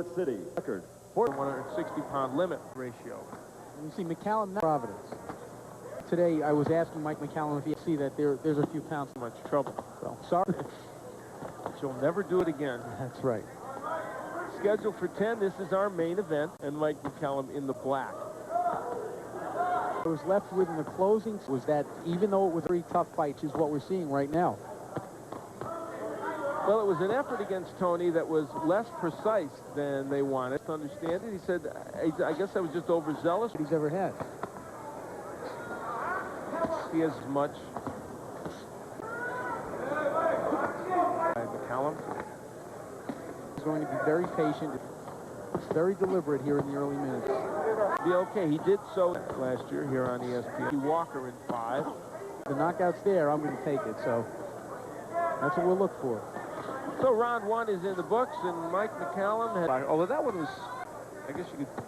York City. Record. 160-pound limit ratio. And you see McCallum, Providence. Today, I was asking Mike McCallum if he see that there's a few pounds. Much trouble. So, sorry. She'll never do it again. That's right. Scheduled for 10, this is our main event, and Mike McCallum in the black. What was left with in the closing was that even though it was a very tough fight, is what we're seeing right now. Well, it was an effort against Tony that was less precise than they wanted. To understand it, he said, I guess I was just overzealous. He's ever had. He has as much. McCallum He's going to be very patient, very deliberate here in the early minutes. Be okay. He did so last year here on ESPN. Walker in 5. The knockout's there. I'm going to take it. So that's what we'll look for. So round 1 is in the books, and Mike McCallum had, although that one was, I guess you could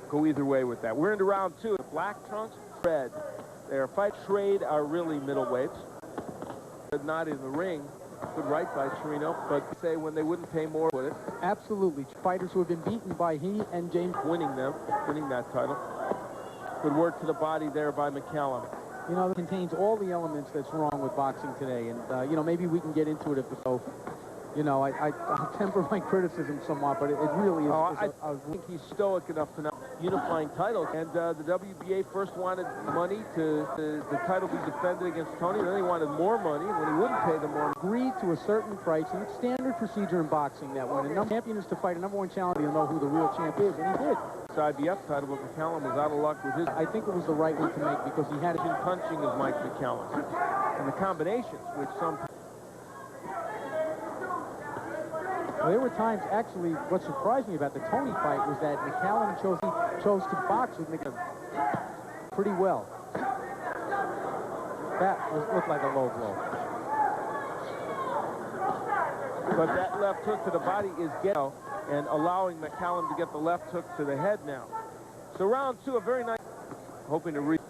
go either way with that. We're into round 2. The black trunks, red. Their fight trade are really middleweights. Not in the ring. Good right by Chirino, but say when they wouldn't pay more with it. Absolutely. Fighters who have been beaten by he and James. Winning that title. Good work to the body there by McCallum. You know, it contains all the elements that's wrong with boxing today. And, you know, maybe we can get into it if so. You know, I'll temper my criticism somewhat, but it really is. I think he's stoic enough to not unifying titles. And the WBA first wanted money to the title be defended against Tony. Then they wanted more money. And when he wouldn't pay them more, agreed to a certain price. And it's standard procedure in boxing that when a champion is to fight a #1 challenger, you'll know who the real champ is. And he did. The IBF title, but McCallum was out of luck with his. I think it was the right one to make because he had in punching as Mike McCallum. And the combinations, which some. Well, there were times, actually, what surprised me about the Tony fight was that McCallum chose to box with McCallum pretty well. That looked like a low blow. But that left hook to the body is getting and allowing McCallum to get the left hook to the head now. So round 2, a very nice, hoping to reach.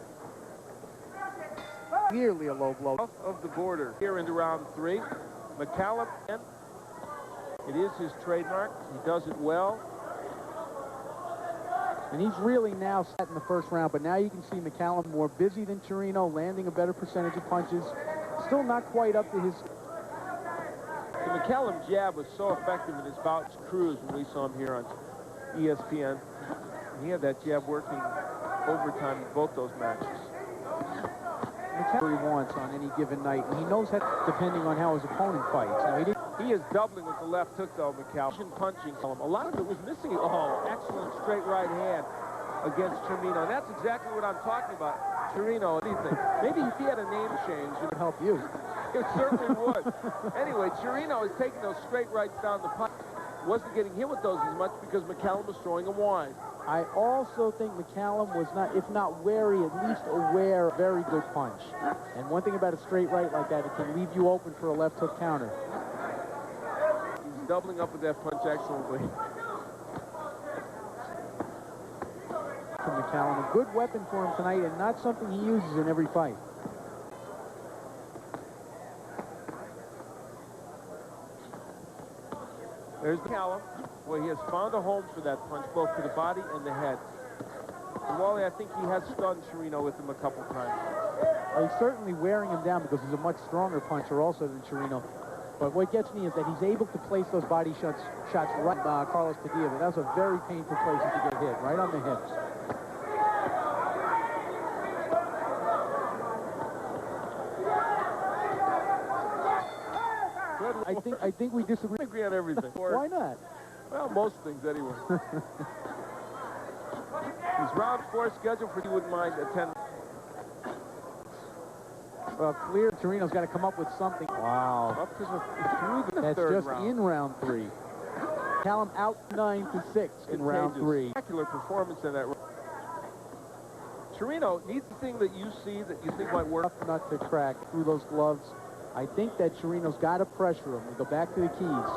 Nearly a low blow. Off of the border here into round 3. McCallum. It is his trademark. He does it well. And he's really now set in the first round, but now you can see McCallum more busy than Chirino, landing a better percentage of punches. Still not quite up to his... The McCallum jab was so effective in his bouts cruise when we saw him here on ESPN. He had that jab working overtime in both those matches. McCallum he wants on any given night, and he knows that depending on how his opponent fights. Now, he is doubling with the left hook, though, McCallum. Punching. A lot of it was missing. Oh, excellent straight right hand against Chirino. And that's exactly what I'm talking about. Chirino, anything. Maybe if he had a name change, it would help you. It certainly would. Anyway, Chirino is taking those straight rights down the punch. Wasn't getting hit with those as much because McCallum was throwing them wide. I also think McCallum was not, if not wary, at least aware, very good punch. And one thing about a straight right like that, it can leave you open for a left hook counter. Doubling up with that punch excellently. From McCallum, a good weapon for him tonight, and not something he uses in every fight. There's McCallum. Well, he has found a home for that punch, both to the body and the head. And Wally, I think he has stunned Chirino with him a couple times. Well, he's certainly wearing him down because he's a much stronger puncher also than Chirino. But what gets me is that he's able to place those body shots right on Carlos Padilla. But that was a very painful place to get hit, right on the hips. I think we disagree. We agree on everything. Why not? Well, most things anyway. He's round 4 scheduled for, you wouldn't mind, attending. Well, clear. Chirino's got to come up with something. Wow. Up to through the That's third just round. in round 3. Callum out 9-6 in round 3. Spectacular performance in that round. Chirino needs the thing that you see that you think might work. Tough nut to crack through those gloves. I think that Chirino's got to pressure him. We go back to the keys.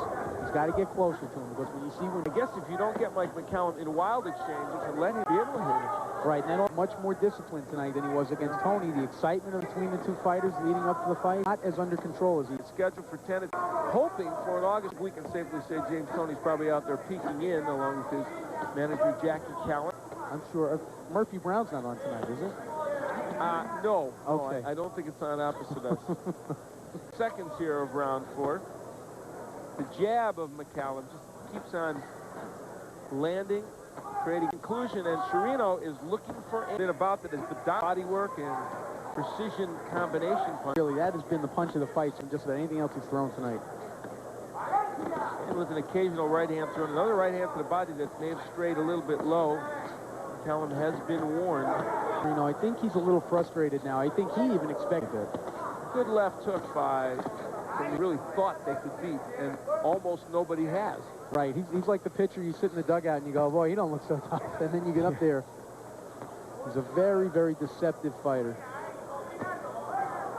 He's got to get closer to him because when you see when... I guess if you don't get Mike McCallum in wild exchanges and let him be able to hit him. Right, and then much more disciplined tonight than he was against Tony. The excitement between the two fighters leading up to the fight, not as under control as he is. Scheduled for 10. hoping for an August. We can safely say James Toney's probably out there peeking in along with his manager, Jackie Callan. I'm sure. Murphy Brown's not on tonight, is it? No. Okay. No, I don't think it's on opposite us. Seconds here of round 4. The jab of McCallum just keeps on landing, creating conclusion, and Chirino is looking for it about that is the body work and precision combination punch. Really, that has been the punch of the fight from just about anything else he's thrown tonight. And with an occasional right hand thrown, another right hand to the body that may have strayed a little bit low. McCallum has been warned. You know, I think he's a little frustrated now. I think he even expected it. Good left hook by whom he really thought they could beat, and almost nobody has. Right, he's like the pitcher. You sit in the dugout and you go, boy, he don't look so tough. And then you get up there. He's a very, very deceptive fighter.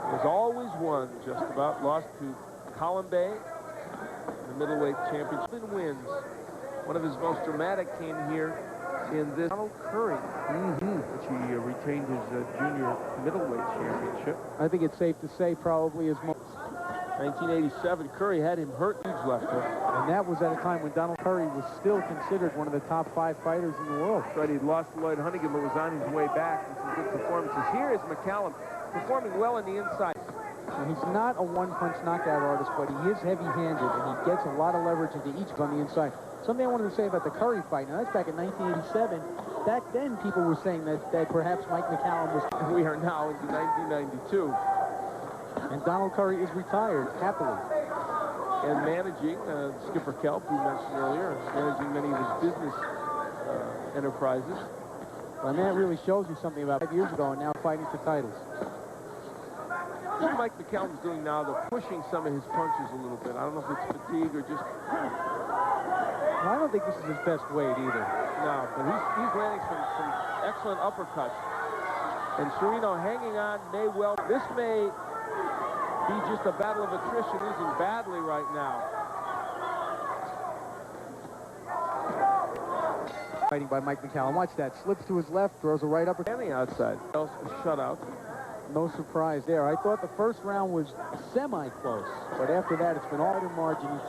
There's always one, just about. Lost to Colombe, the middleweight championship. Wins. One of his most dramatic came here in this. Donald Curry, which he retained his junior middleweight championship. I think it's safe to say probably his most. 1987, Curry had him hurt, huge left hook. And that was at a time when Donald Curry was still considered one of the top 5 fighters in the world. Right, he'd lost to Lloyd Huntington, but was on his way back with some good performances. Here is McCallum performing well on the inside. And he's not a one-punch knockout artist, but he is heavy-handed, and he gets a lot of leverage into each on the inside. Something I wanted to say about the Curry fight, now that's back in 1987. Back then, people were saying that perhaps Mike McCallum was... We are now into 1992. And Donald Curry is retired, happily. And managing, Skipper Kelp, who mentioned earlier, managing many of his business enterprises. Well, I mean, that really shows you something about 5 years ago and now fighting for titles. What Mike McCallum's doing now, they're pushing some of his punches a little bit. I don't know if it's fatigue or just... Well, I don't think this is his best weight either. No, but he's landing some excellent uppercuts. And Chirino hanging on may well... This may be just a battle of attrition, losing badly right now. Fighting by Mike McCallum. Watch that. Slips to his left, throws a right uppercut. And the outside. Else was shut out. No surprise there. I thought the first round was semi-close, but after that, it's been all in margin.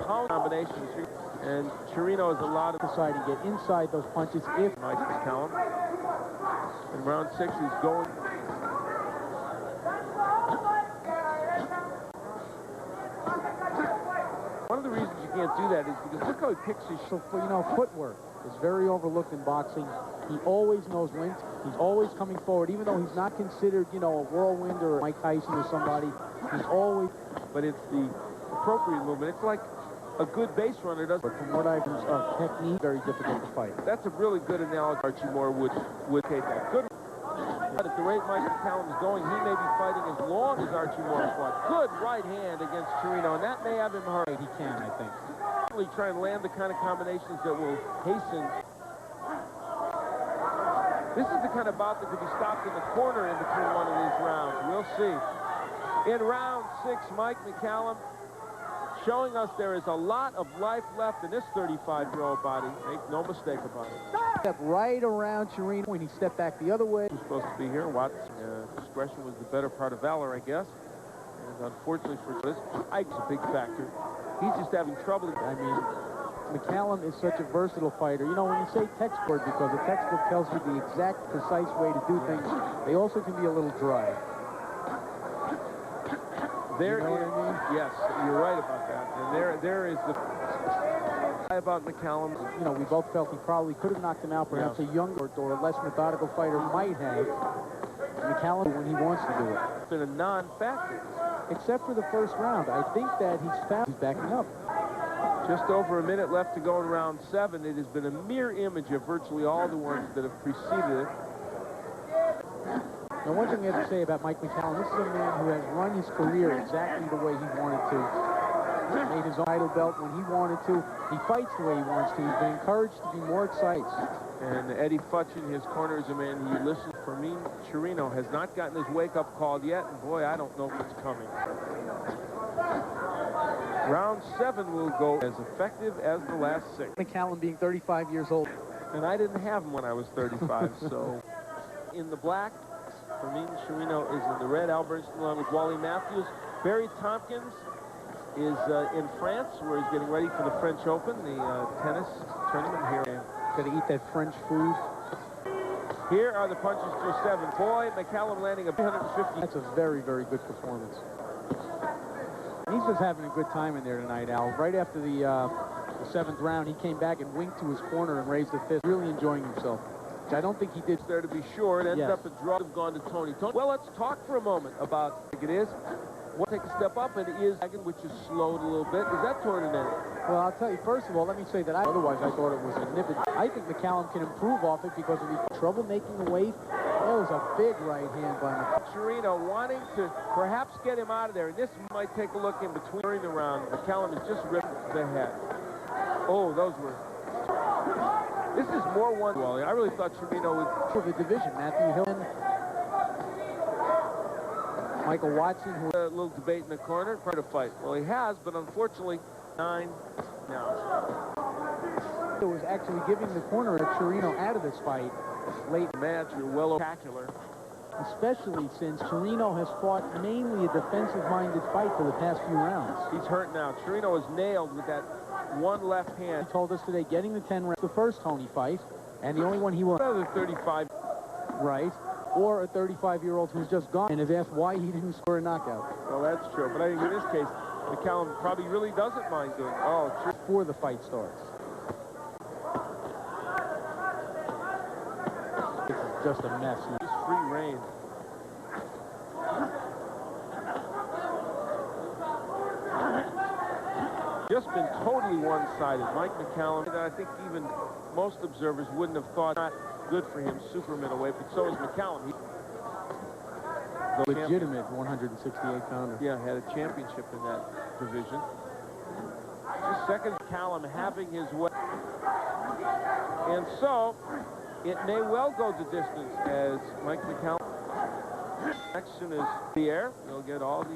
Pound combinations, and Chirino is allowed to decide to get inside those punches if Mike McCallum. In round 6, he's going. One of the reasons you can't do that is because look how he picks his... So, you know, footwork is very overlooked in boxing. He always knows when. He's always coming forward, even though he's not considered, you know, a whirlwind or Mike Tyson or somebody. He's always... But it's the appropriate movement. It's like a good base runner does. But from what I've seen of technique, very difficult to fight. That's a really good analogy. Archie Moore would take that. Good. But at the rate Mike McCallum is going, he may be fighting as long as Archie Moore fought. Good right hand against Chirino, and that may have him hurt. He can, I think. Really try and land the kind of combinations that will hasten. This is the kind of bout that could be stopped in the corner in between one of these rounds. We'll see. In round 6, Mike McCallum showing us there is a lot of life left in this 35-year-old body. Make no mistake about it. Step right around Chirino when he stepped back the other way. He was supposed to be here. Watts' discretion was the better part of valor, I guess. And unfortunately for this, Ike's a big factor. He's just having trouble. I mean, McCallum is such a versatile fighter. You know, when you say textbook, because the textbook tells you the exact, precise way to do things, they also can be a little dry. There you know what I mean? Yes, you're right about that. And there is the about McCallum. You know, we both felt he probably could have knocked him out. Perhaps a younger or a less methodical fighter might have. McCallum when he wants to do it. It's been a non-factor. Except for the first round. I think that he's backing up. Just over a minute left to go in round 7. It has been a mirror image of virtually all the ones that have preceded it. Now, one thing we have to say about Mike McCallum, this is a man who has run his career exactly the way he wanted to. He made his own title belt when he wanted to. He fights the way he wants to. He's been encouraged to be more excited. And Eddie Futch in his corner is a man he listens. Fermin Chirino has not gotten his wake-up call yet, and boy, I don't know if it's coming. Round 7 will go as effective as the last 6. McCallum being 35 years old. And I didn't have him when I was 35, so... In the black, Fermin Chirino is in the red. Al Bernstein along with Wally Matthews. Barry Tompkins is in France, where he's getting ready for the French Open, the tennis tournament here. Got to eat that French food. Here are the punches through 7. Boy, McCallum landing a 350. That's a very, very good performance. He's just having a good time in there tonight, Al. Right after the 7th round, he came back and winked to his corner and raised a fist, really enjoying himself. Which I don't think he did. There to be sure, it ended Yes. up a draw. Have gone to Tony. Well, let's talk for a moment about it is. We'll take a step up, and it is which is slowed a little bit. Is that tournament? Well, I'll tell you, first of all, let me say that otherwise I thought it was a nip. I think McCallum can improve off it because of his trouble making the weight. That was a big right hand by McCallum. Chirino wanting to perhaps get him out of there, and this might take a look in between during the round. McCallum has just ripped the head. Oh, those were... This is more one, Wally. I really thought Chirino was... For the division, Matthew Hill, Michael Watson, who... A little debate in the corner, trying to fight. Well, he has, but unfortunately, 9 now. It was actually giving the corner of Chirino out of this fight late. Match, you're well spectacular. Especially since Chirino has fought mainly a defensive-minded fight for the past few rounds. He's hurt now. Chirino is nailed with that one left hand. He told us today getting the 10 rounds, the first Tony fight, and the only one he won. Another 35. Right. Or a 35-year-old who's just gone and is asked why he didn't score a knockout. Well, that's true. But I think in this case, McCallum probably really doesn't mind doing. Oh, true. Before the fight starts. This is just a mess. Just free reign. Just been totally one-sided. Mike McCallum, I think even most observers wouldn't have thought not good for him, super middleweight, but so is McCallum. Legitimate 168-pounder. Yeah, had a championship in that division. Just second, McCallum having his way. And so, it may well go the distance as Mike McCallum. Next soon as the air, he'll get all the...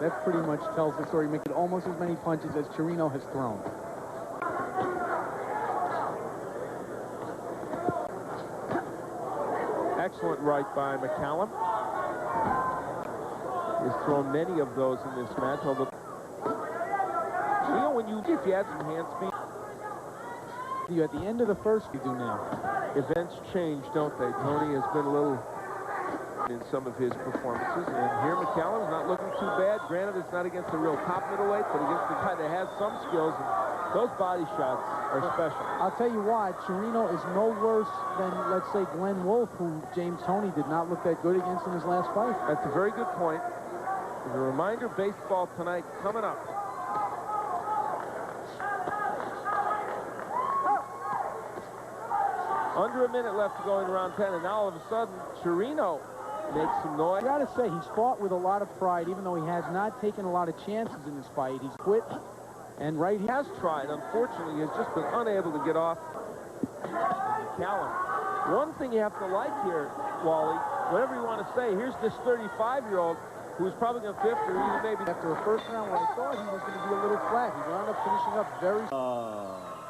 That pretty much tells the story. Making almost as many punches as Chirino has thrown. Excellent right by McCallum. He's thrown many of those in this match, although... You know, if you add some hand speed... You at the end of the first, you do now. Events change, don't they? Tony has been a little... in some of his performances, and here McCallum is not looking too bad. Granted, it's not against the real top middleweight, but against the guy that has some skills, and those body shots are special. I'll tell you why, Chirino is no worse than, let's say, Glenn Wolfe, who James Toney did not look that good against in his last fight. That's a very good point. As a reminder, baseball tonight coming up. Under a minute left to go in round 10, and now all of a sudden, Chirino makes some noise. I gotta say, he's fought with a lot of pride, even though he has not taken a lot of chances in this fight. He's quit, and he has tried. Unfortunately, he has just been unable to get off McCallum. One thing you have to like here, Wally, whatever you want to say, here's this 35-year-old who's probably going to fifth or even maybe after a first round when I thought he was going to be a little flat. He wound up finishing up very...